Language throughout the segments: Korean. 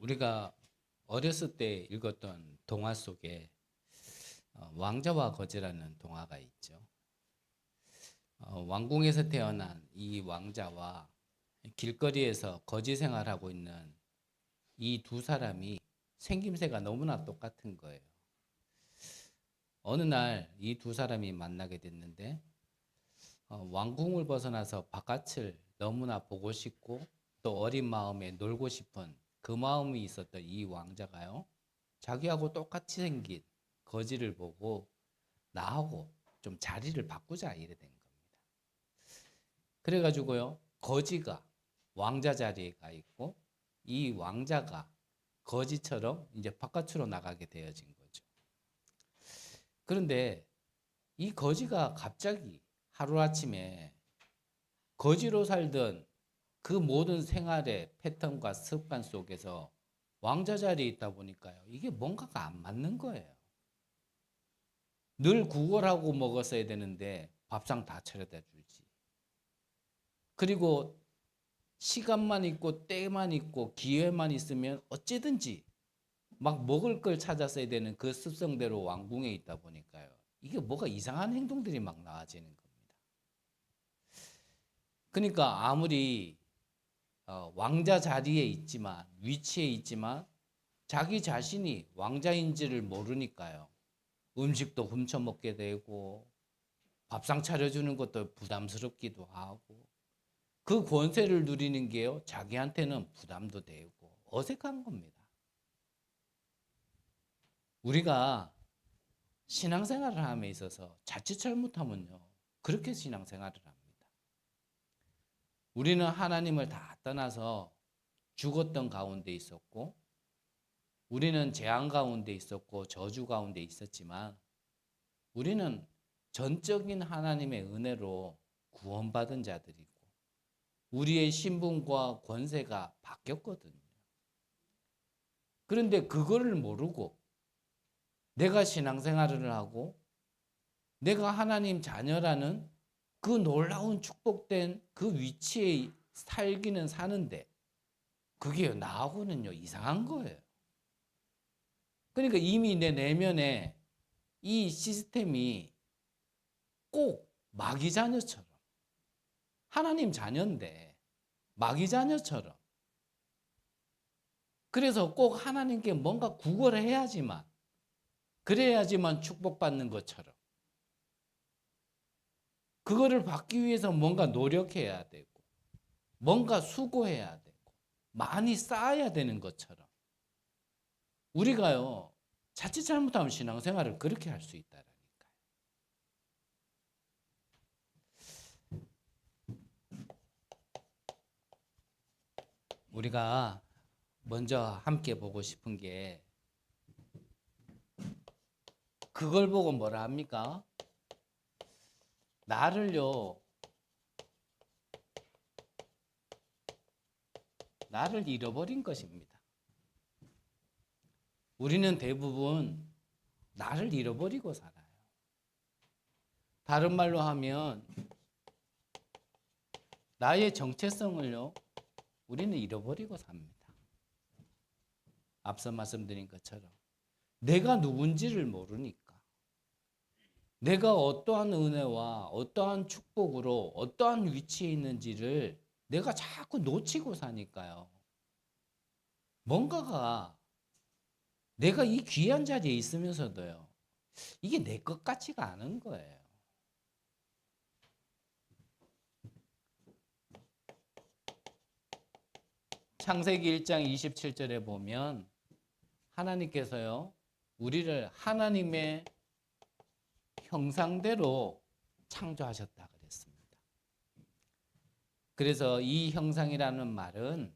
우리가 어렸을 때 읽었던 동화 속에 왕자와 거지라는 동화가 있죠. 왕궁에서 태어난 이 왕자와 길거리에서 거지 생활하고 있는 이 두 사람이 생김새가 너무나 똑같은 거예요. 어느 날 이 두 사람이 만나게 됐는데 왕궁을 벗어나서 바깥을 너무나 보고 싶고 또 어린 마음에 놀고 싶은 그 마음이 있었던 이 왕자가요, 자기하고 똑같이 생긴 거지를 보고 나하고 좀 자리를 바꾸자 이래 된 겁니다. 그래가지고요, 거지가 왕자 자리에 가 있고 이 왕자가 거지처럼 이제 바깥으로 나가게 되어진 거죠. 그런데 이 거지가 갑자기 하루아침에 거지로 살던 그 모든 생활의 패턴과 습관 속에서 왕자 자리에 있다 보니까요, 이게 뭔가가 안 맞는 거예요. 늘 구걸하고 먹었어야 되는데 밥상 다 차려다 주지. 그리고 시간만 있고 때만 있고 기회만 있으면 어찌든지 막 먹을 걸 찾았어야 되는 그 습성대로 왕궁에 있다 보니까요, 이게 뭐가 이상한 행동들이 막 나와지는 겁니다. 그러니까 아무리 왕자 자리에 있지만, 위치에 있지만 자기 자신이 왕자인지를 모르니까요, 음식도 훔쳐 먹게 되고 밥상 차려주는 것도 부담스럽기도 하고, 그 권세를 누리는 게요, 자기한테는 부담도 되고 어색한 겁니다. 우리가 신앙생활을 함에 있어서 자칫 잘못하면요, 그렇게 신앙생활을 합니다. 우리는 하나님을 다 떠나서 죽었던 가운데 있었고, 우리는 재앙 가운데 있었고 저주 가운데 있었지만, 우리는 전적인 하나님의 은혜로 구원받은 자들이고 우리의 신분과 권세가 바뀌었거든요. 그런데 그거를 모르고 내가 신앙생활을 하고 내가 하나님 자녀라는 그 놀라운 축복된 그 위치에 살기는 사는데, 그게 나하고는요 이상한 거예요. 그러니까 이미 내 내면에 이 시스템이 꼭 마귀 자녀처럼, 하나님 자녀인데 마귀 자녀처럼, 그래서 꼭 하나님께 뭔가 구걸을 해야지만, 그래야지만 축복받는 것처럼, 그거를 받기 위해서 뭔가 노력해야 되고 뭔가 수고해야 되고 많이 쌓아야 되는 것처럼, 우리가요 자칫 잘못하면 신앙생활을 그렇게 할 수 있다라니까요. 우리가 먼저 함께 보고 싶은 게, 그걸 보고 뭐라 합니까? 나를 잃어버린 것입니다. 우리는 대부분 나를 잃어버리고 살아요. 다른 말로 하면 나의 정체성을요, 우리는 잃어버리고 삽니다. 앞서 말씀드린 것처럼 내가 누군지를 모르니까, 내가 어떠한 은혜와 어떠한 축복으로 어떠한 위치에 있는지를 내가 자꾸 놓치고 사니까요, 뭔가가 내가 이 귀한 자리에 있으면서도요, 이게 내 것 같지가 않은 거예요. 창세기 1장 27절에 보면 하나님께서요, 우리를 하나님의 형상대로 창조하셨다 그랬습니다. 그래서 이 형상이라는 말은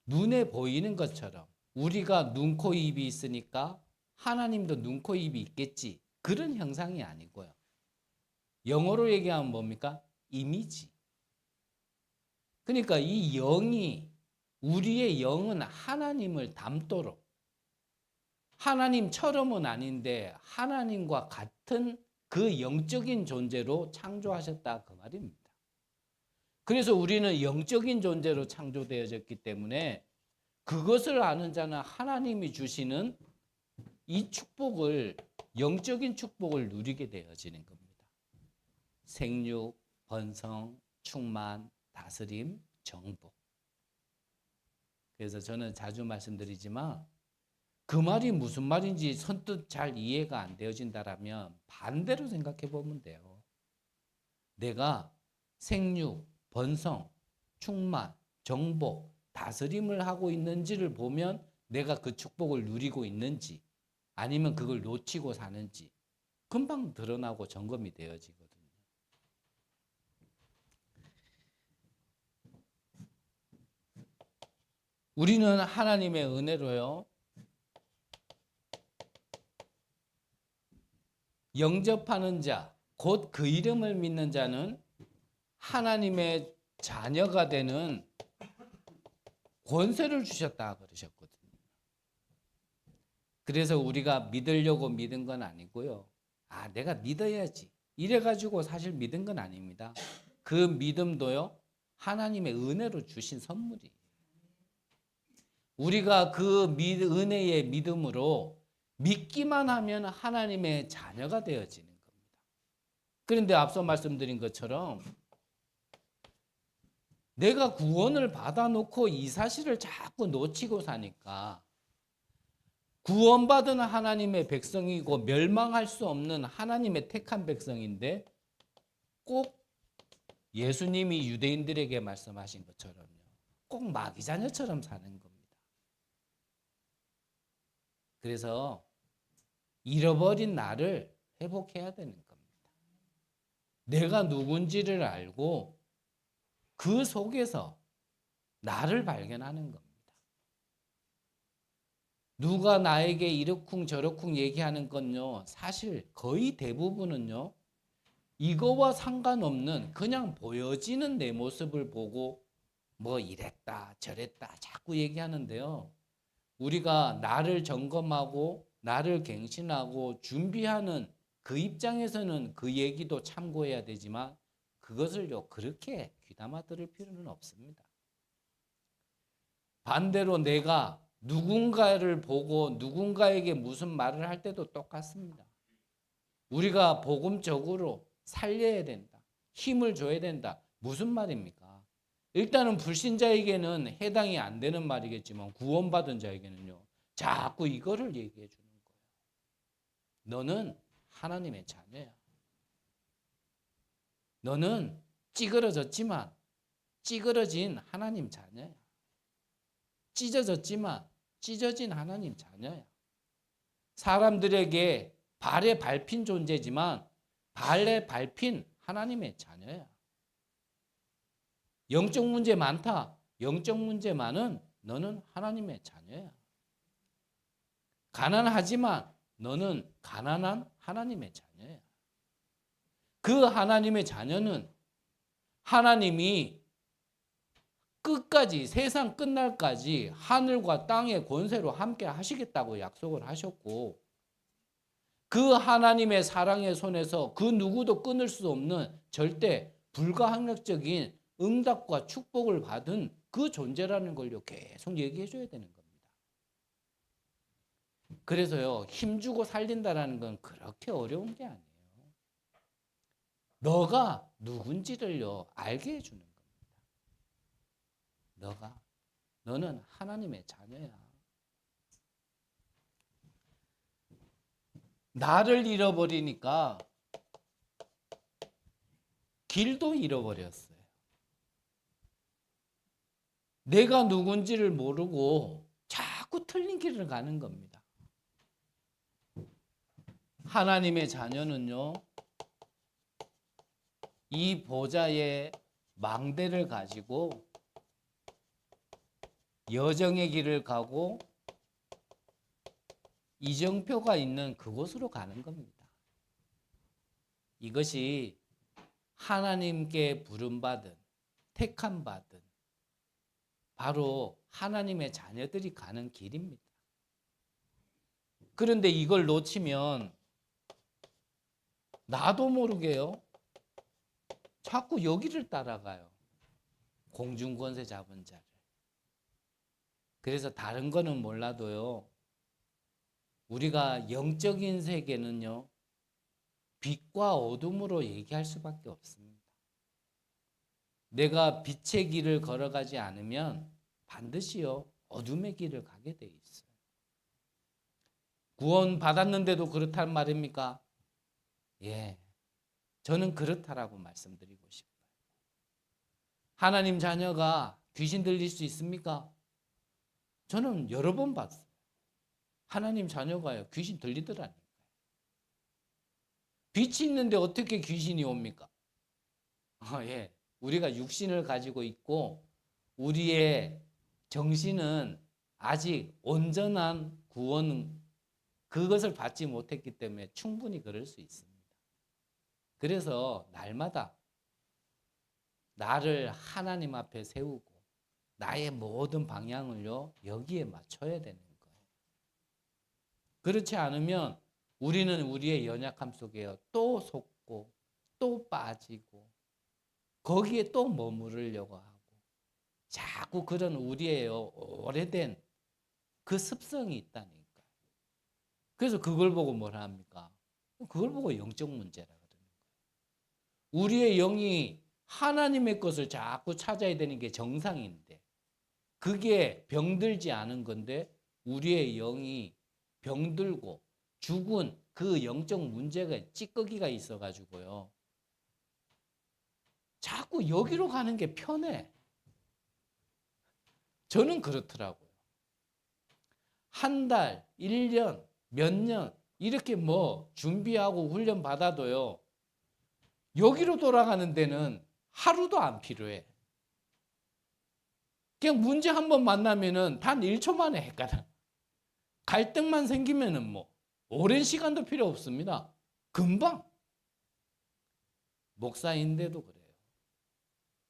눈에 보이는 것처럼, 우리가 눈, 코, 입이 있으니까 하나님도 눈, 코, 입이 있겠지, 그런 형상이 아니고요. 영어로 얘기하면 뭡니까? 이미지. 그러니까 이 영이, 우리의 영은 하나님을 닮도록, 하나님처럼은 아닌데 하나님과 같은 그 영적인 존재로 창조하셨다 그 말입니다. 그래서 우리는 영적인 존재로 창조되어졌기 때문에 그것을 아는 자는 하나님이 주시는 이 축복을, 영적인 축복을 누리게 되어지는 겁니다. 생육, 번성, 충만, 다스림, 정복. 그래서 저는 자주 말씀드리지만 그 말이 무슨 말인지 선뜻 잘 이해가 안 되어진다라면 반대로 생각해 보면 돼요. 내가 생육, 번성, 충만, 정복, 다스림을 하고 있는지를 보면 내가 그 축복을 누리고 있는지 아니면 그걸 놓치고 사는지 금방 드러나고 점검이 되어지거든요. 우리는 하나님의 은혜로요, 영접하는 자, 곧 그 이름을 믿는 자는 하나님의 자녀가 되는 권세를 주셨다 그러셨거든요. 그래서 우리가 믿으려고 믿은 건 아니고요. 아, 내가 믿어야지. 이래가지고 사실 믿은 건 아닙니다. 그 믿음도요, 하나님의 은혜로 주신 선물이에요. 우리가 그 은혜의 믿음으로 믿기만 하면 하나님의 자녀가 되어지는 겁니다. 그런데 앞서 말씀드린 것처럼 내가 구원을 받아놓고 이 사실을 자꾸 놓치고 사니까 구원받은 하나님의 백성이고 멸망할 수 없는 하나님의 택한 백성인데 꼭 예수님이 유대인들에게 말씀하신 것처럼요, 꼭 마귀 자녀처럼 사는 겁니다. 그래서 잃어버린 나를 회복해야 되는 겁니다. 내가 누군지를 알고 그 속에서 나를 발견하는 겁니다. 누가 나에게 이러쿵 저러쿵 얘기하는 건요, 사실 거의 대부분은요, 이거와 상관없는 그냥 보여지는 내 모습을 보고 뭐 이랬다 저랬다 자꾸 얘기하는데요, 우리가 나를 점검하고 나를 갱신하고 준비하는 그 입장에서는 그 얘기도 참고해야 되지만 그것을요 그렇게 귀담아 들을 필요는 없습니다. 반대로 내가 누군가를 보고 누군가에게 무슨 말을 할 때도 똑같습니다. 우리가 복음적으로 살려야 된다, 힘을 줘야 된다. 무슨 말입니까? 일단은 불신자에게는 해당이 안 되는 말이겠지만 구원받은 자에게는요, 자꾸 이거를 얘기해 주는 거예요. 너는 하나님의 자녀야. 너는 찌그러졌지만 찌그러진 하나님 자녀야. 찢어졌지만 찢어진 하나님 자녀야. 사람들에게 발에 밟힌 존재지만 발에 밟힌 하나님의 자녀야. 영적 문제 많다. 영적 문제 많은 너는 하나님의 자녀야. 가난하지만 너는 가난한 하나님의 자녀야. 그 하나님의 자녀는 하나님이 끝까지, 세상 끝날까지 하늘과 땅의 권세로 함께 하시겠다고 약속을 하셨고, 그 하나님의 사랑의 손에서 그 누구도 끊을 수 없는 절대 불가항력적인 응답과 축복을 받은 그 존재라는 걸요 계속 얘기해 줘야 되는 겁니다. 그래서요, 힘주고 살린다라는 건 그렇게 어려운 게 아니에요. 너가 누군지를요 알게 해주는 겁니다. 너는 하나님의 자녀야. 나를 잃어버리니까 길도 잃어버렸어요. 내가 누군지를 모르고 자꾸 틀린 길을 가는 겁니다. 하나님의 자녀는요, 이 보좌의 망대를 가지고 여정의 길을 가고 이정표가 있는 그곳으로 가는 겁니다. 이것이 하나님께 부름받은, 택함받은 바로 하나님의 자녀들이 가는 길입니다. 그런데 이걸 놓치면 나도 모르게요, 자꾸 여기를 따라가요. 공중권세 잡은 자를. 그래서 다른 거는 몰라도요. 우리가 영적인 세계는요. 빛과 어둠으로 얘기할 수밖에 없습니다. 내가 빛의 길을 걸어가지 않으면 반드시요. 어둠의 길을 가게 돼 있어요. 구원 받았는데도 그렇단 말입니까? 예. 저는 그렇다라고 말씀드리고 싶어요. 하나님 자녀가 귀신 들릴 수 있습니까? 저는 여러 번 봤어요. 하나님 자녀가요. 귀신 들리더라니까요. 빛이 있는데 어떻게 귀신이 옵니까? 예. 우리가 육신을 가지고 있고 우리의 정신은 아직 온전한 구원 그것을 받지 못했기 때문에 충분히 그럴 수 있습니다. 그래서 날마다 나를 하나님 앞에 세우고 나의 모든 방향을요 여기에 맞춰야 되는 거예요. 그렇지 않으면 우리는 우리의 연약함 속에 또 속고 또 빠지고 거기에 또 머무르려고 하고 자꾸 그런 우리의 오래된 그 습성이 있다니까. 그래서 그걸 보고 뭐라 합니까? 그걸 보고 영적 문제라 그러는 거예요. 우리의 영이 하나님의 것을 자꾸 찾아야 되는 게 정상인데 그게 병들지 않은 건데 우리의 영이 병들고 죽은 그 영적 문제가 찌꺼기가 있어가지고요. 자꾸 여기로 가는 게 편해. 저는 그렇더라고요. 한 달, 1년, 몇 년 이렇게 뭐 준비하고 훈련 받아도요. 여기로 돌아가는 데는 하루도 안 필요해. 그냥 문제 한번 만나면은 단 1초 만에 헷갈려. 갈등만 생기면은 뭐 오랜 시간도 필요 없습니다. 금방. 목사인데도 그래요.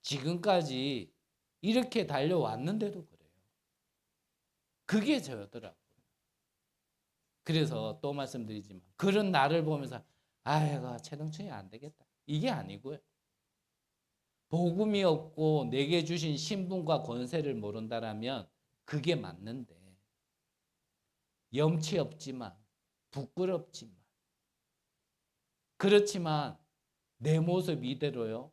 지금까지 이렇게 달려왔는데도 그래요. 그게 저더라고요. 그래서 또 말씀드리지만 그런 나를 보면서 아이고 최동천이 안 되겠다. 이게 아니고요. 복음이 없고 내게 주신 신분과 권세를 모른다라면 그게 맞는데 염치 없지만 부끄럽지만 그렇지만 내 모습 이대로요.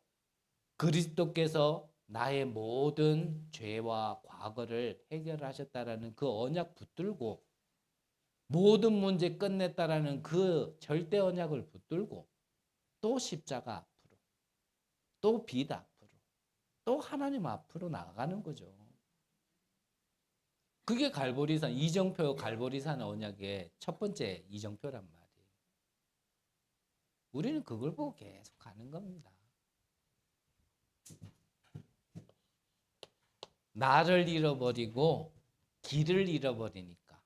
그리스도께서 나의 모든 죄와 과거를 해결하셨다라는 그 언약 붙들고 모든 문제 끝냈다라는 그 절대 언약을 붙들고 또 십자가 앞으로 또 빛 앞으로 또 하나님 앞으로 나아가는 거죠. 그게 갈보리산 이정표 갈보리산 언약의 첫 번째 이정표란 말이에요. 우리는 그걸 보고 계속 가는 겁니다. 나를 잃어버리고 길을 잃어버리니까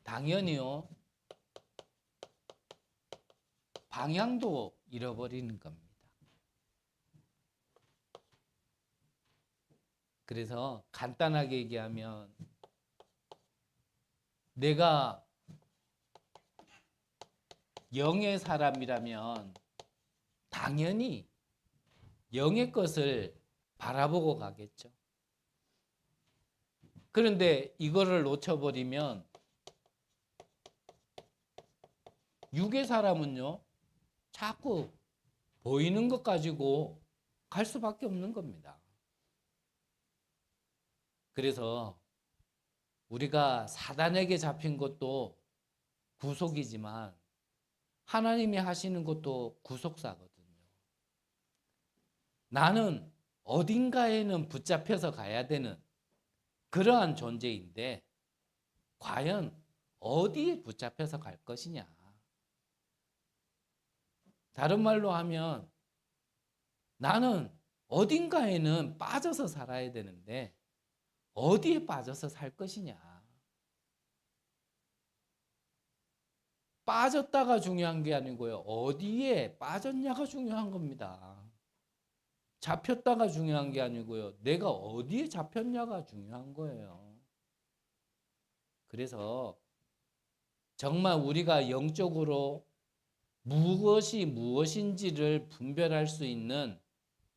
당연히요 방향도 잃어버리는 겁니다. 그래서 간단하게 얘기하면 내가 영의 사람이라면 당연히 영의 것을 바라보고 가겠죠. 그런데 이거를 놓쳐버리면 육의 사람은요 자꾸 보이는 것 가지고 갈 수밖에 없는 겁니다. 그래서 우리가 사단에게 잡힌 것도 구속이지만 하나님이 하시는 것도 구속사거든요. 나는 어딘가에는 붙잡혀서 가야 되는 그러한 존재인데 과연 어디에 붙잡혀서 갈 것이냐. 다른 말로 하면 나는 어딘가에는 빠져서 살아야 되는데 어디에 빠져서 살 것이냐. 빠졌다가 중요한 게 아니고요. 어디에 빠졌냐가 중요한 겁니다. 잡혔다가 중요한 게 아니고요. 내가 어디에 잡혔냐가 중요한 거예요. 그래서 정말 우리가 영적으로 무엇이 무엇인지를 분별할 수 있는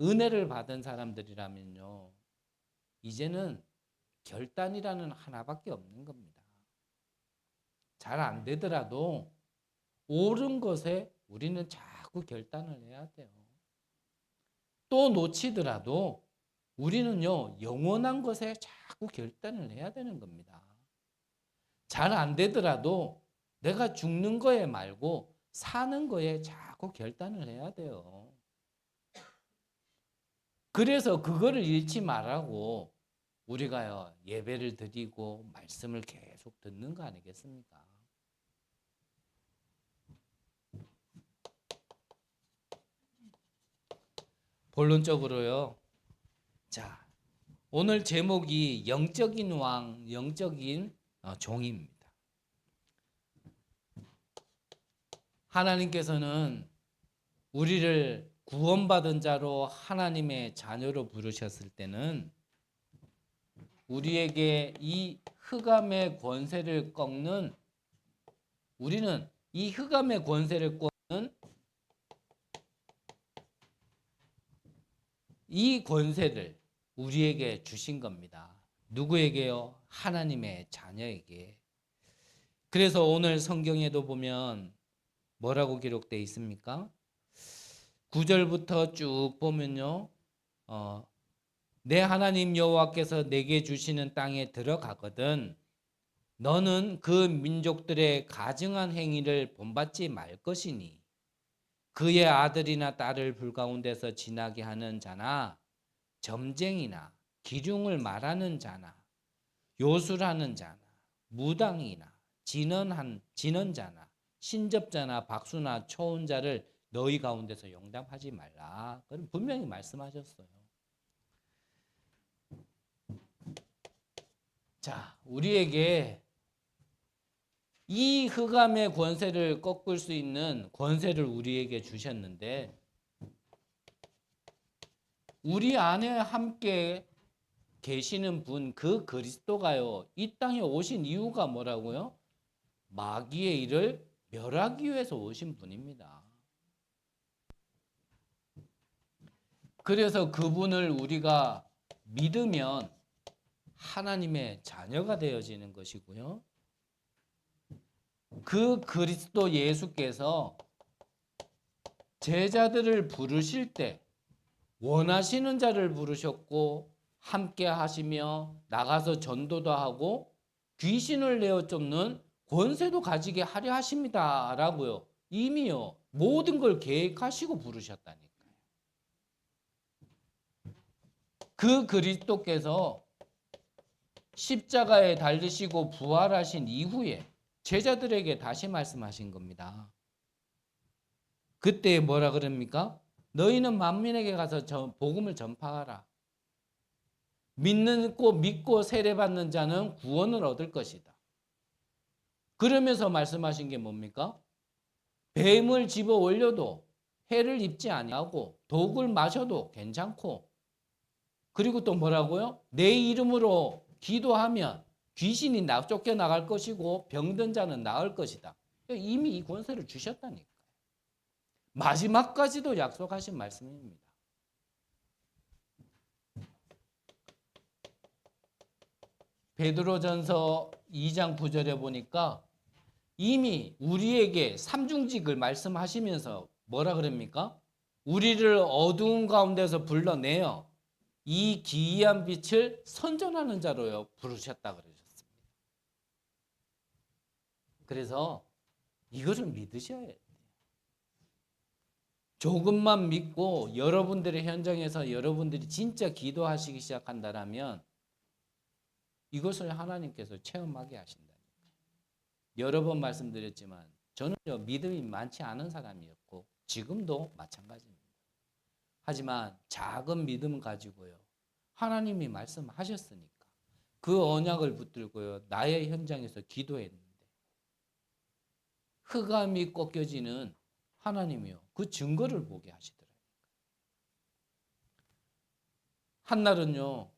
은혜를 받은 사람들이라면요. 이제는 결단이라는 하나밖에 없는 겁니다. 잘 안 되더라도 옳은 것에 우리는 자꾸 결단을 해야 돼요. 또 놓치더라도 우리는요, 영원한 것에 자꾸 결단을 해야 되는 겁니다. 잘 안 되더라도 내가 죽는 거에 말고 사는 거에 자꾸 결단을 해야 돼요. 그래서 그거를 잃지 말라고 우리가요, 예배를 드리고 말씀을 계속 듣는 거 아니겠습니까? 본론적으로요. 자, 오늘 제목이 영적인 왕, 영적인 종입니다. 하나님께서는 우리를 구원받은 자로 하나님의 자녀로 부르셨을 때는 우리에게 이 흑암의 권세를 꺾는, 우리는 이 흑암의 권세를 꺾는 이 권세를 우리에게 주신 겁니다. 누구에게요? 하나님의 자녀에게. 그래서 오늘 성경에도 보면 뭐라고 기록되어 있습니까? 9절부터 쭉 보면요. 내 하나님 여호와께서 내게 주시는 땅에 들어가거든 너는 그 민족들의 가증한 행위를 본받지 말 것이니 그의 아들이나 딸을 불 가운데서 지나게 하는 자나 점쟁이나 기륭을 말하는 자나 요술하는 자나 무당이나 진언자나 신접자나 박수나 초혼자를 너희 가운데서 용납하지 말라. 그럼 분명히 말씀하셨어요. 자, 우리에게 이 흑암의 권세를 꺾을 수 있는 권세를 우리에게 주셨는데 우리 안에 함께 계시는 분, 그 그리스도가요, 이 땅에 오신 이유가 뭐라고요? 마귀의 일을 멸하기 위해서 오신 분입니다. 그래서 그분을 우리가 믿으면 하나님의 자녀가 되어지는 것이고요. 그 그리스도 예수께서 제자들을 부르실 때 원하시는 자를 부르셨고 함께 하시며 나가서 전도도 하고 귀신을 내어 쫓는 권세도 가지게 하려 하십니다. 라고요. 이미요. 모든 걸 계획하시고 부르셨다니까요. 그 그리스도께서 십자가에 달리시고 부활하신 이후에 제자들에게 다시 말씀하신 겁니다. 그때 뭐라 그럽니까? 너희는 만민에게 가서 복음을 전파하라. 믿고 세례받는 자는 구원을 얻을 것이다. 그러면서 말씀하신 게 뭡니까? 뱀을 집어 올려도 해를 입지 아니하고 독을 마셔도 괜찮고 그리고 또 뭐라고요? 내 이름으로 기도하면 귀신이 쫓겨나갈 것이고 병든 자는 나을 것이다. 이미 이 권세를 주셨다니까요. 마지막까지도 약속하신 말씀입니다. 베드로전서 2장 9절에 보니까 이미 우리에게 삼중직을 말씀하시면서 뭐라 그럽니까? 우리를 어두운 가운데서 불러내어 이 기이한 빛을 선전하는 자로요 부르셨다 그러셨습니다. 그래서 이것을 믿으셔야 돼요. 조금만 믿고 여러분들의 현장에서 여러분들이 진짜 기도하시기 시작한다면 이것을 하나님께서 체험하게 하신다니까요. 여러 번 말씀드렸지만 저는요 믿음이 많지 않은 사람이었고 지금도 마찬가지입니다. 하지만 작은 믿음 가지고요 하나님이 말씀하셨으니까 그 언약을 붙들고요 나의 현장에서 기도했는데 흑암이 꺾여지는 하나님이요 그 증거를 보게 하시더라고요. 한날은요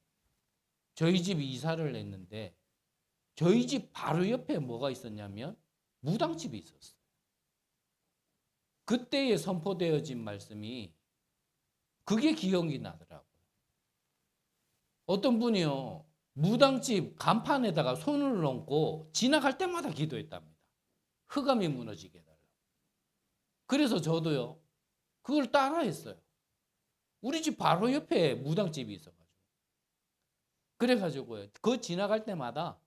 저희 집 이사를 했는데 저희 집 바로 옆에 뭐가 있었냐면 무당집이 있었어요. 그때에 선포되어진 말씀이 그게 기억이 나더라고요. 어떤 분이요 무당집 간판에다가 손을 얹고 지나갈 때마다 기도했답니다. 흑암이 무너지게 해달라고. 그래서 저도요, 그걸 따라했어요. 우리 집 바로 옆에 무당집이 있어가지고. 그래가지고요, 그 지나갈 때마다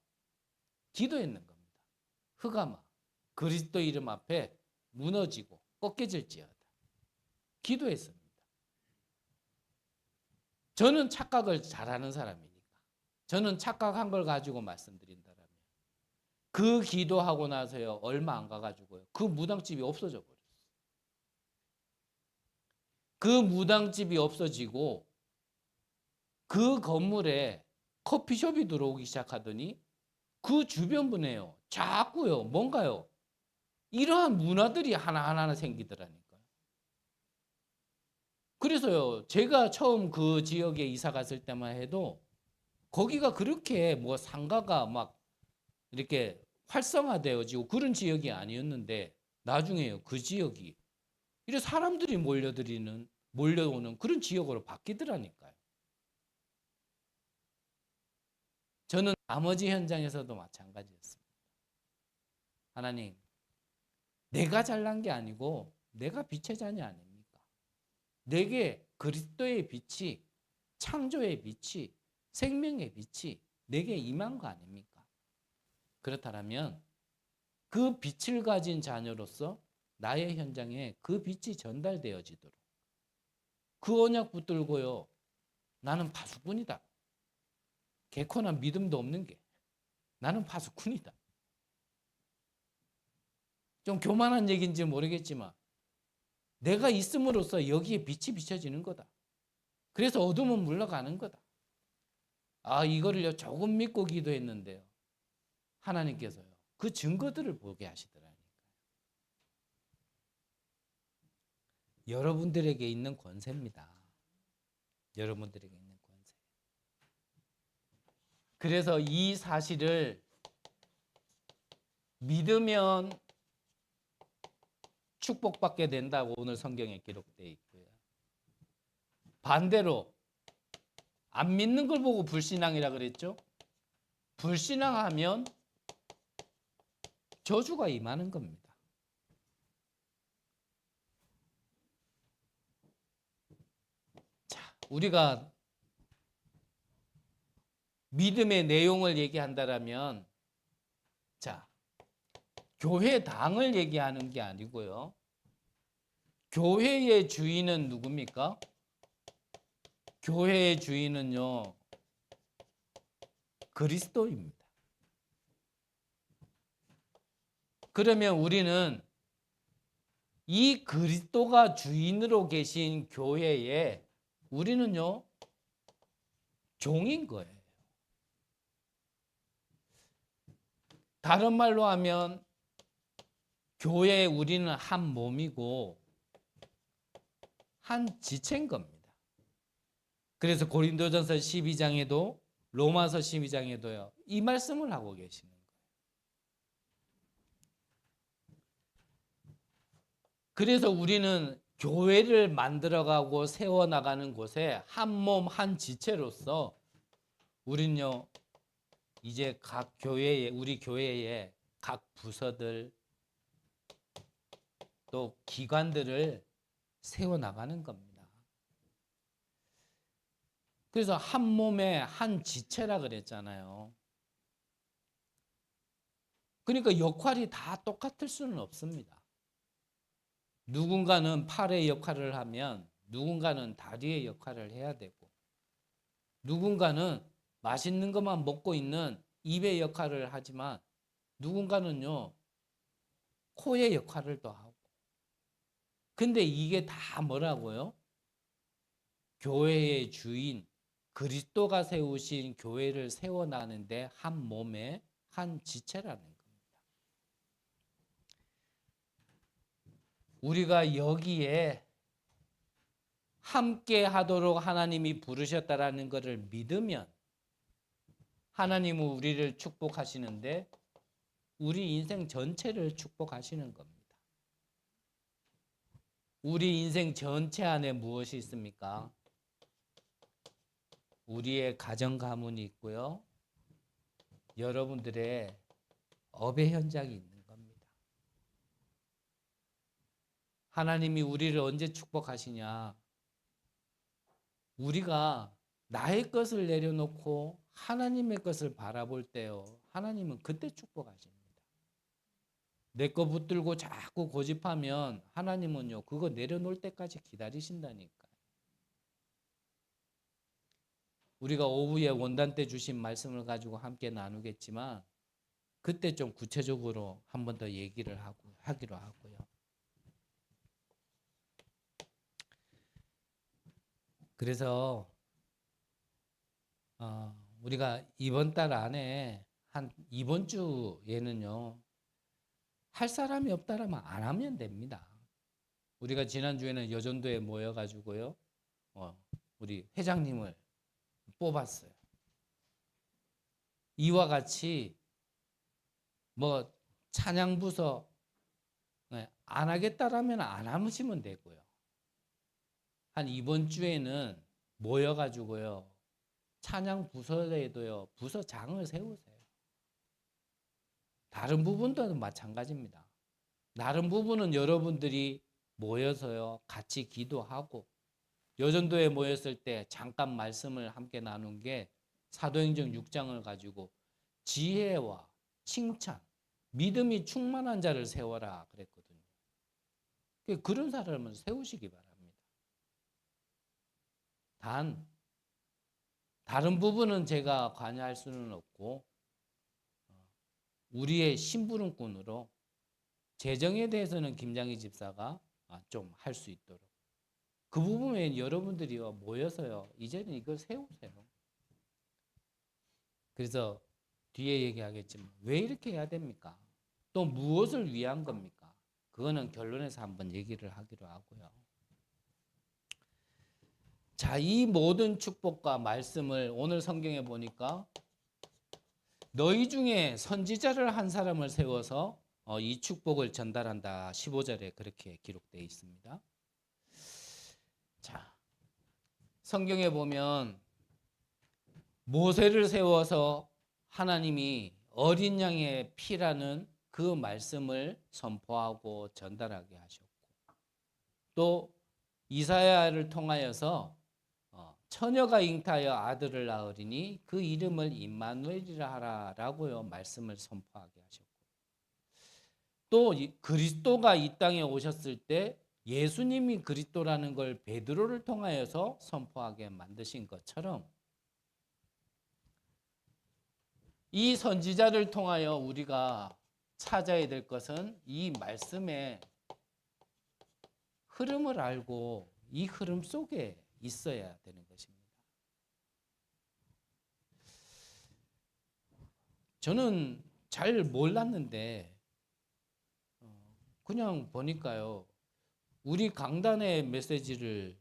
기도했는 겁니다. 흑암아, 그리스도 이름 앞에 무너지고 꺾여질지어다. 기도했습니다. 저는 착각을 잘하는 사람이니까. 저는 착각한 걸 가지고 말씀드린다면 그 기도하고 나서요, 얼마 안 가가지고요, 그 무당집이 없어져 버렸어요. 그 무당집이 없어지고 그 건물에 커피숍이 들어오기 시작하더니 그 주변부네요, 자꾸요, 뭔가요, 이러한 문화들이 하나하나 생기더라니까요. 그래서요, 제가 처음 그 지역에 이사 갔을 때만 해도 거기가 그렇게 뭐 상가가 막 이렇게 활성화되어지고 그런 지역이 아니었는데 나중에요, 그 지역이 이래 사람들이 몰려오는 그런 지역으로 바뀌더라니까요. 저는 나머지 현장에서도 마찬가지였습니다. 하나님, 내가 잘난 게 아니고 내가 빛의 자녀 아닙니까? 내게 그리스도의 빛이, 창조의 빛이, 생명의 빛이 내게 임한 거 아닙니까? 그렇다면 그 빛을 가진 자녀로서 나의 현장에 그 빛이 전달되어지도록 그 언약 붙들고요, 나는 파수꾼이다. 개코나 믿음도 없는 게 나는 파수꾼이다. 좀 교만한 얘기인지 모르겠지만 내가 있음으로써 여기에 빛이 비춰지는 거다. 그래서 어둠은 물러가는 거다. 아, 이거를요 조금 믿고 기도했는데요, 하나님께서요 그 증거들을 보게 하시더라니까요. 여러분들에게 있는 권세입니다. 여러분들에게 있는 권세. 그래서 이 사실을 믿으면 축복받게 된다고 오늘 성경에 기록되어 있고요. 반대로 안 믿는 걸 보고 불신앙이라 그랬죠. 불신앙하면 저주가 임하는 겁니다. 자, 우리가 믿음의 내용을 얘기한다라면, 자, 교회당을 얘기하는 게 아니고요, 교회의 주인은 누굽니까? 교회의 주인은요, 그리스도입니다. 그러면 우리는 이 그리스도가 주인으로 계신 교회에 우리는요, 종인 거예요. 다른 말로 하면 교회에 우리는 한 몸이고 한 지체인 겁니다. 그래서 고린도전서 12장에도 로마서 12장에도요, 이 말씀을 하고 계시는 거예요. 그래서 우리는 교회를 만들어가고 세워나가는 곳에 한 몸, 한 지체로서 우리는요, 이제 각 교회에, 우리 교회에 각 부서들 또 기관들을 세워나가는 겁니다. 그래서 한 몸에 한 지체라 그랬잖아요. 그러니까 역할이 다 똑같을 수는 없습니다. 누군가는 팔의 역할을 하면 누군가는 다리의 역할을 해야 되고, 누군가는 맛있는 것만 먹고 있는 입의 역할을 하지만 누군가는요, 코의 역할을 또 하고. 근데 이게 다 뭐라고요? 교회의 주인 그리스도가 세우신 교회를 세워나가는데 한 몸의 한 지체라는 겁니다. 우리가 여기에 함께 하도록 하나님이 부르셨다라는 것을 믿으면 하나님은 우리를 축복하시는데 우리 인생 전체를 축복하시는 겁니다. 우리 인생 전체 안에 무엇이 있습니까? 우리의 가정 가문이 있고요, 여러분들의 업의 현장이 있는 겁니다. 하나님이 우리를 언제 축복하시냐? 우리가 나의 것을 내려놓고 하나님의 것을 바라볼 때요. 하나님은 그때 축복하십니다. 내 거 붙들고 자꾸 고집하면 하나님은요, 그거 내려놓을 때까지 기다리신다니까요. 우리가 오후에 원단 때 주신 말씀을 가지고 함께 나누겠지만 그때 좀 구체적으로 한 번 더 얘기를 하기로 하고요. 그래서 우리가 이번 달 안에 한 이번 주에는요, 할 사람이 없다라면 안 하면 됩니다. 우리가 지난주에는 여전도에 모여가지고요, 우리 회장님을 뽑았어요. 이와 같이 뭐 찬양부서 안 하겠다라면 안 하시면 되고요. 한 이번 주에는 모여가지고요, 찬양 부서에도요, 부서장을 세우세요. 다른 부분도 마찬가지입니다. 다른 부분은 여러분들이 모여서요, 같이 기도하고, 여전도에 모였을 때 잠깐 말씀을 함께 나눈 게 사도행전 6장을 가지고 지혜와 칭찬, 믿음이 충만한 자를 세워라 그랬거든요. 그런 사람을 세우시기 바랍니다. 단 다른 부분은 제가 관여할 수는 없고 우리의 심부름꾼으로 재정에 대해서는 김장희 집사가 좀 할 수 있도록 그 부분에 여러분들이 모여서요 이제는 이걸 세우세요. 그래서 뒤에 얘기하겠지만 왜 이렇게 해야 됩니까? 또 무엇을 위한 겁니까? 그거는 결론에서 한번 얘기를 하기로 하고요. 자, 이 모든 축복과 말씀을 오늘 성경에 보니까 너희 중에 선지자를 한 사람을 세워서 이 축복을 전달한다. 15절에 그렇게 기록되어 있습니다. 자, 성경에 보면 모세를 세워서 하나님이 어린 양의 피라는 그 말씀을 선포하고 전달하게 하셨고 또 이사야를 통하여서 처녀가 잉타하여 아들을 낳으리니 그 이름을 임마누엘이라 하라라고요 말씀을 선포하게 하셨고 또 그리스도가 이 땅에 오셨을 때 예수님이 그리스도라는 걸 베드로를 통하여서 선포하게 만드신 것처럼 이 선지자를 통하여 우리가 찾아야 될 것은 이 말씀의 흐름을 알고 이 흐름 속에 있어야 되는 것입니다. 저는 잘 몰랐는데 그냥 보니까요. 우리 강단의 메시지를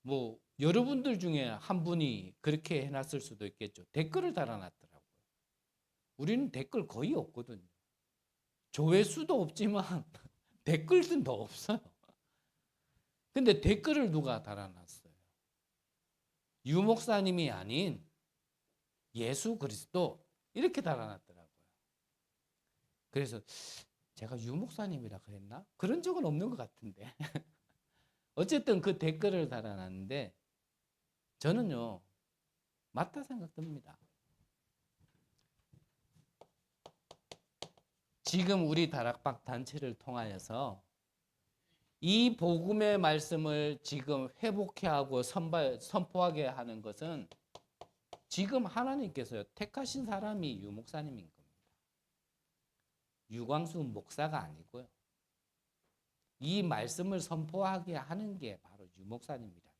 뭐 여러분들 중에 한 분이 그렇게 해놨을 수도 있겠죠. 댓글을 달아놨더라고요. 우리는 댓글 거의 없거든요. 조회수도 없지만 댓글도 더 없어요. 근데 댓글을 누가 달아놨어요? 유 목사님이 아닌 예수 그리스도 이렇게 달아놨더라고요. 그래서 제가 유 목사님이라 그랬나? 그런 적은 없는 것 같은데 어쨌든 그 댓글을 달아놨는데 저는요 맞다 생각됩니다. 지금 우리 다락방 단체를 통하여서 이 복음의 말씀을 지금 회복해 하고 선포하게 하는 것은 지금 하나님께서 택하신 사람이 유 목사님인 겁니다. 유광수 목사가 아니고요. 이 말씀을 선포하게 하는 게 바로 유 목사님이라는 거예요.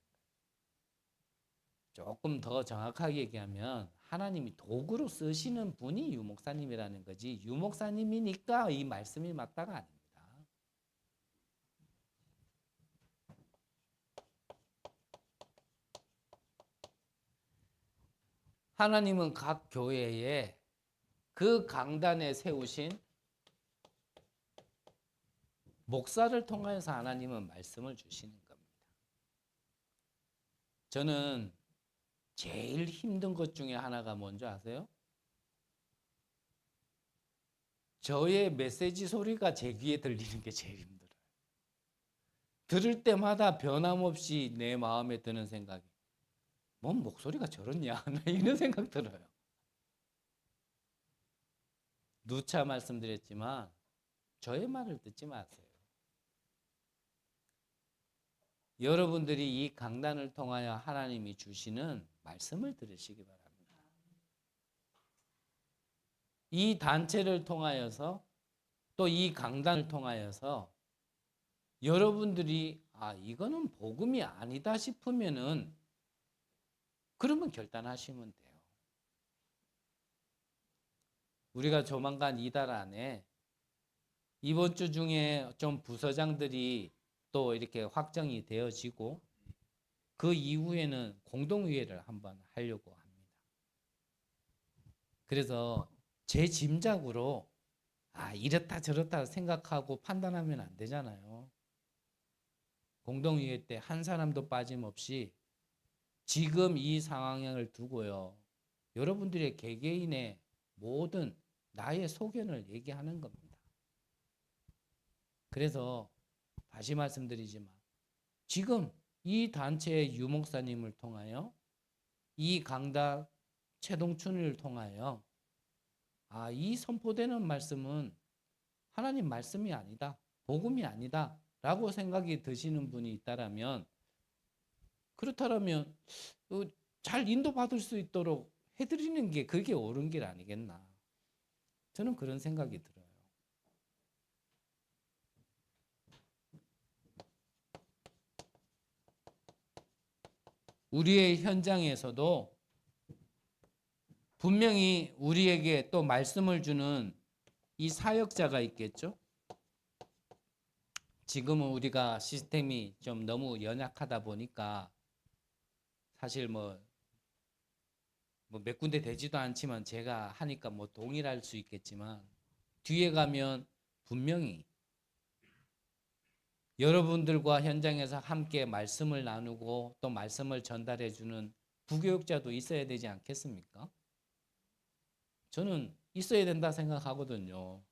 조금 더 정확하게 얘기하면 하나님이 도구로 쓰시는 분이 유 목사님이라는 거지 유 목사님이니까 이 말씀이 맞다가 아닙니다. 하나님은 각 교회에 그 강단에 세우신 목사를 통해서 하나님은 말씀을 주시는 겁니다. 저는 제일 힘든 것 중에 하나가 뭔지 아세요? 저의 메시지 소리가 제 귀에 들리는 게 제일 힘들어요. 들을 때마다 변함없이 내 마음에 드는 생각이 뭔 목소리가 저렇냐 이런 생각 들어요. 누차 말씀드렸지만 저의 말을 듣지 마세요. 여러분들이 이 강단을 통하여 하나님이 주시는 말씀을 들으시기 바랍니다. 이 단체를 통하여서 또 이 강단을 통하여서 여러분들이 이거는 복음이 아니다 싶으면은 그러면 결단하시면 돼요. 우리가 조만간 이달 안에 이번 주 중에 좀 부서장들이 또 이렇게 확정이 되어지고 그 이후에는 공동회의를 한번 하려고 합니다. 그래서 제 짐작으로 이렇다 저렇다 생각하고 판단하면 안 되잖아요. 공동회의 때 한 사람도 빠짐없이 지금 이 상황을 두고요. 여러분들의 개개인의 모든 나의 소견을 얘기하는 겁니다. 그래서 다시 말씀드리지만 지금 이 단체의 유목사님을 통하여 이 강단 최동춘을 통하여 이 선포되는 말씀은 하나님 말씀이 아니다. 복음이 아니다. 라고 생각이 드시는 분이 있다라면 그렇다면 잘 인도받을 수 있도록 해드리는 게 그게 옳은 길 아니겠나. 저는 그런 생각이 들어요. 우리의 현장에서도 분명히 우리에게 또 말씀을 주는 이 사역자가 있겠죠. 지금은 우리가 시스템이 좀 너무 연약하다 보니까 사실 뭐 몇 군데 되지도 않지만 제가 하니까 뭐 동일할 수 있겠지만 뒤에 가면 분명히 여러분들과 현장에서 함께 말씀을 나누고 또 말씀을 전달해 주는 부교육자도 있어야 되지 않겠습니까? 저는 있어야 된다 생각하거든요.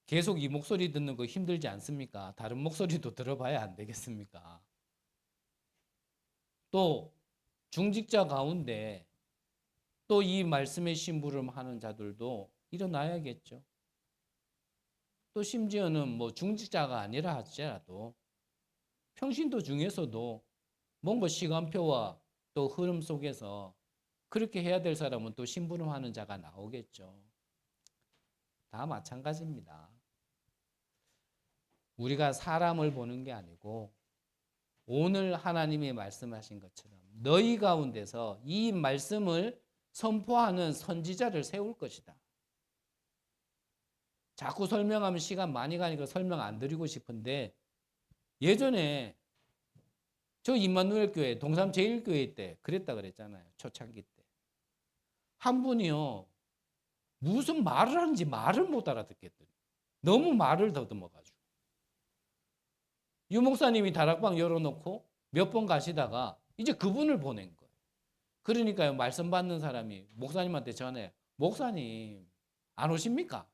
계속 이 목소리 듣는 거 힘들지 않습니까? 다른 목소리도 들어봐야 안 되겠습니까? 또 중직자 가운데 또 이 말씀의 심부름하는 자들도 일어나야겠죠. 또 심지어는 뭐 중직자가 아니라 할지라도 평신도 중에서도 뭔가 시간표와 또 흐름 속에서 그렇게 해야 될 사람은 또 심부름하는 자가 나오겠죠. 다 마찬가지입니다. 우리가 사람을 보는 게 아니고 오늘 하나님이 말씀하신 것처럼 너희 가운데서 이 말씀을 선포하는 선지자를 세울 것이다. 자꾸 설명하면 시간 많이 가니까 설명 안 드리고 싶은데 예전에 저 임마누엘 교회 동삼 제1교회 때 그랬다 그랬잖아요. 초창기 때. 한 분이요. 무슨 말을 하는지 말을 못 알아듣겠더니 너무 말을 더듬어가지고 유 목사님이 다락방 열어놓고 몇 번 가시다가 이제 그분을 보낸 거예요. 그러니까요. 말씀 받는 사람이 목사님한테 전해 목사님 안 오십니까?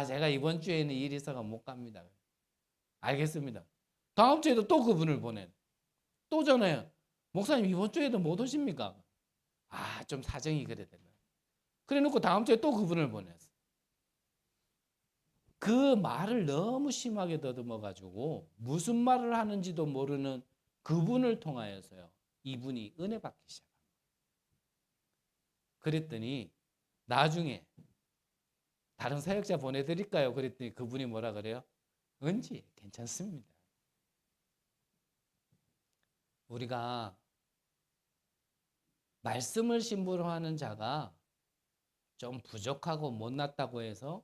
제가 이번 주에는 일이 있어가 못 갑니다. 알겠습니다. 다음 주에도 또 그분을 보내. 또 전화해요. 목사님 이번 주에도 못 오십니까? 좀 사정이 그래 되나. 그래 놓고 다음 주에 또 그분을 보냈어. 그 말을 너무 심하게 더듬어 가지고 무슨 말을 하는지도 모르는 그분을 통하여서요. 이분이 은혜 받기 시작합니다. 그랬더니 나중에 다른 사역자 보내드릴까요? 그랬더니 그분이 뭐라 그래요? 은지 괜찮습니다. 우리가 말씀을 심부름하는 자가 좀 부족하고 못났다고 해서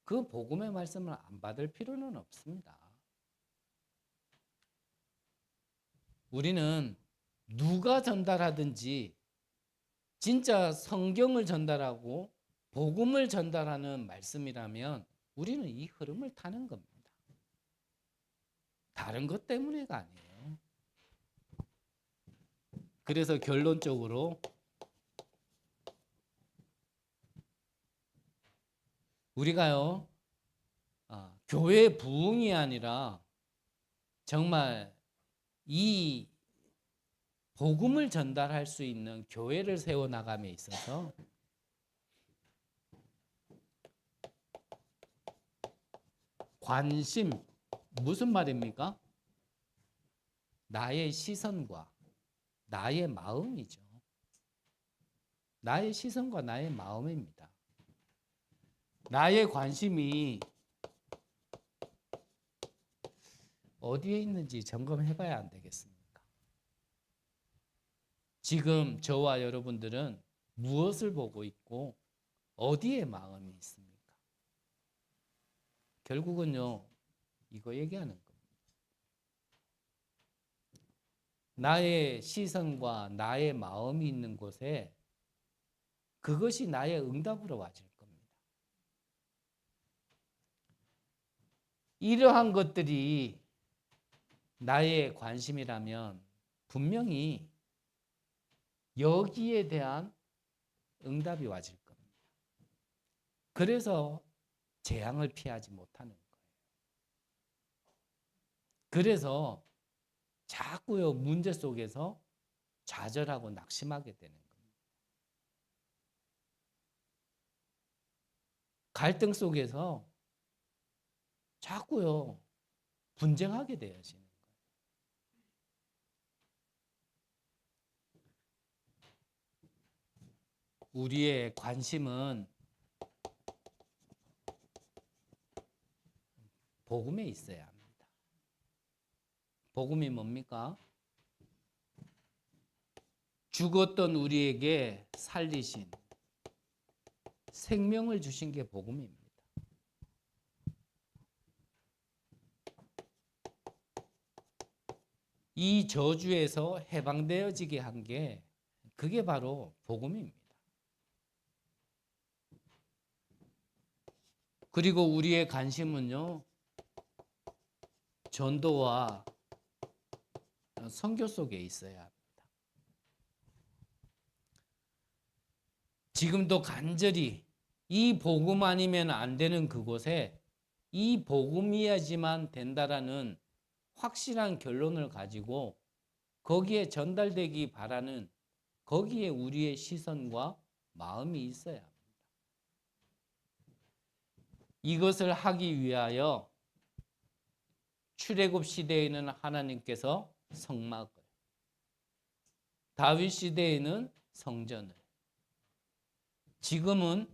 그 복음의 말씀을 안 받을 필요는 없습니다. 우리는 누가 전달하든지 진짜 성경을 전달하고 복음을 전달하는 말씀이라면 우리는 이 흐름을 타는 겁니다. 다른 것 때문에가 아니에요. 그래서 결론적으로 우리가요, 교회 부흥이 아니라 정말 이 복음을 전달할 수 있는 교회를 세워나감에 있어서 관심, 무슨 말입니까? 나의 시선과 나의 마음이죠. 나의 시선과 나의 마음입니다. 나의 관심이 어디에 있는지 점검해 봐야 안 되겠습니까? 지금 저와 여러분들은 무엇을 보고 있고 어디에 마음이 있습니까? 결국은요, 이거 얘기하는 겁니다. 나의 시선과 나의 마음이 있는 곳에 그것이 나의 응답으로 와질 겁니다. 이러한 것들이 나의 관심이라면 분명히 여기에 대한 응답이 와질 겁니다. 그래서 재앙을 피하지 못하는 거예요. 그래서 자꾸요 문제 속에서 좌절하고 낙심하게 되는 겁니다. 갈등 속에서 자꾸요 분쟁하게 되어지는 거예요. 우리의 관심은 복음에 있어야 합니다. 복음이 뭡니까? 죽었던 우리에게 살리신, 생명을 주신 게 복음입니다. 이 저주에서 해방되어지게 한 게 그게 바로 복음입니다. 그리고 우리의 관심은요, 전도와 선교 속에 있어야 합니다. 지금도 간절히 이 복음 아니면 안 되는 그곳에 이 복음이야지만 된다라는 확실한 결론을 가지고 거기에 전달되기 바라는 거기에 우리의 시선과 마음이 있어야 합니다. 이것을 하기 위하여 출애굽 시대에는 하나님께서 성막을, 다윗 시대에는 성전을, 지금은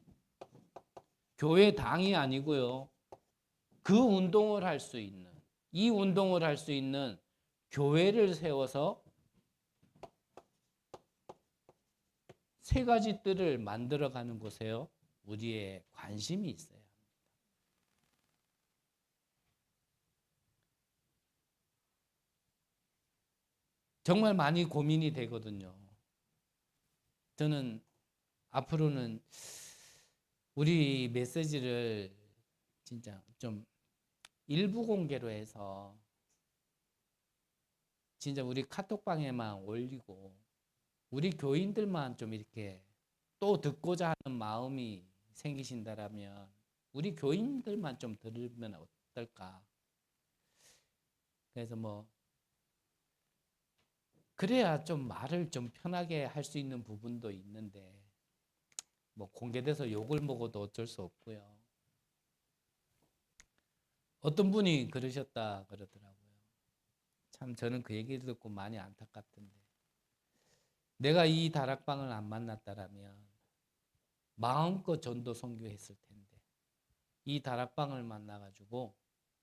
교회 당이 아니고요. 그 운동을 할 수 있는, 이 운동을 할 수 있는 교회를 세워서 세 가지 뜰을 만들어가는 곳에요. 우리의 관심이 있어야 합니다. 정말 많이 고민이 되거든요. 저는 앞으로는 우리 메시지를 진짜 좀 일부 공개로 해서 진짜 우리 카톡방에만 올리고 우리 교인들만 좀 이렇게 또 듣고자 하는 마음이 생기신다라면 우리 교인들만 좀 들으면 어떨까? 그래서 뭐 그래야 좀 말을 좀 편하게 할 수 있는 부분도 있는데 뭐 공개돼서 욕을 먹어도 어쩔 수 없고요. 어떤 분이 그러셨다 그러더라고요. 참 저는 그 얘기를 듣고 많이 안타깝던데 내가 이 다락방을 안 만났다라면 마음껏 전도 선교했을 텐데 이 다락방을 만나가지고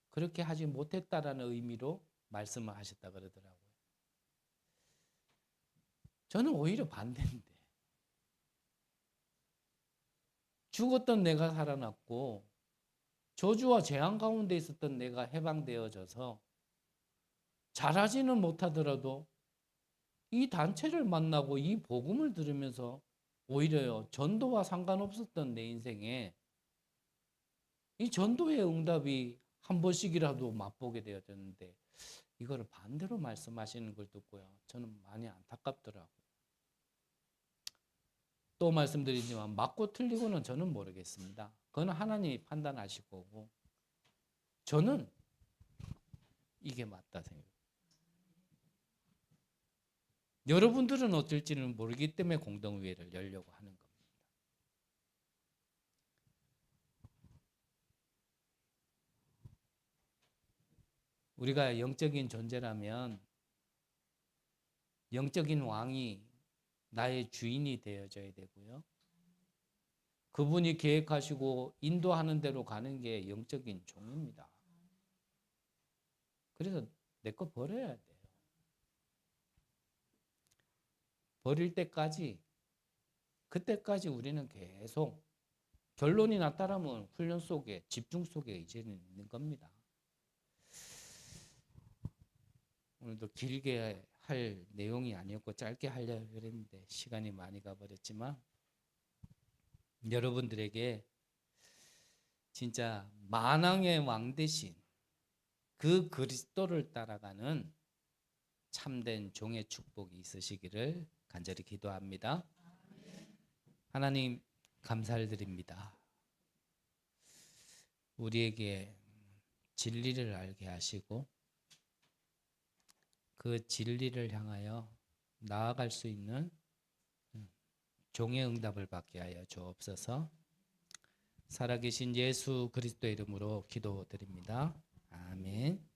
그렇게 하지 못했다라는 의미로 말씀을 하셨다 그러더라고요. 저는 오히려 반대인데 죽었던 내가 살아났고 저주와 재앙 가운데 있었던 내가 해방되어져서 잘하지는 못하더라도 이 단체를 만나고 이 복음을 들으면서 오히려요 전도와 상관없었던 내 인생에 이 전도의 응답이 한 번씩이라도 맛보게 되어졌는데 이거를 반대로 말씀하시는 걸 듣고요 저는 많이 안타깝더라고요. 또 말씀드리지만 맞고 틀리고는 저는 모르겠습니다. 그건 하나님이 판단하실 거고 저는 이게 맞다 생각해요. 여러분들은 어떨지는 모르기 때문에 공동회의를 열려고 하는 겁니다. 우리가 영적인 존재라면 영적인 왕이 나의 주인이 되어져야 되고요. 그분이 계획하시고 인도하는 대로 가는 게 영적인 종입니다. 그래서 내 거 버려야 돼요. 버릴 때까지, 그때까지 우리는 계속 결론이 나타나면 훈련 속에, 집중 속에 이제는 있는 겁니다. 오늘도 길게 할 내용이 아니었고 짧게 하려고 그랬는데 시간이 많이 가버렸지만 여러분들에게 진짜 만왕의 왕 대신 그 그리스도를 따라가는 참된 종의 축복이 있으시기를 간절히 기도합니다. 하나님 감사를 드립니다. 우리에게 진리를 알게 하시고 그 진리를 향하여 나아갈 수 있는 종의 응답을 받게 하여 주옵소서. 살아계신 예수 그리스도의 이름으로 기도드립니다. 아멘.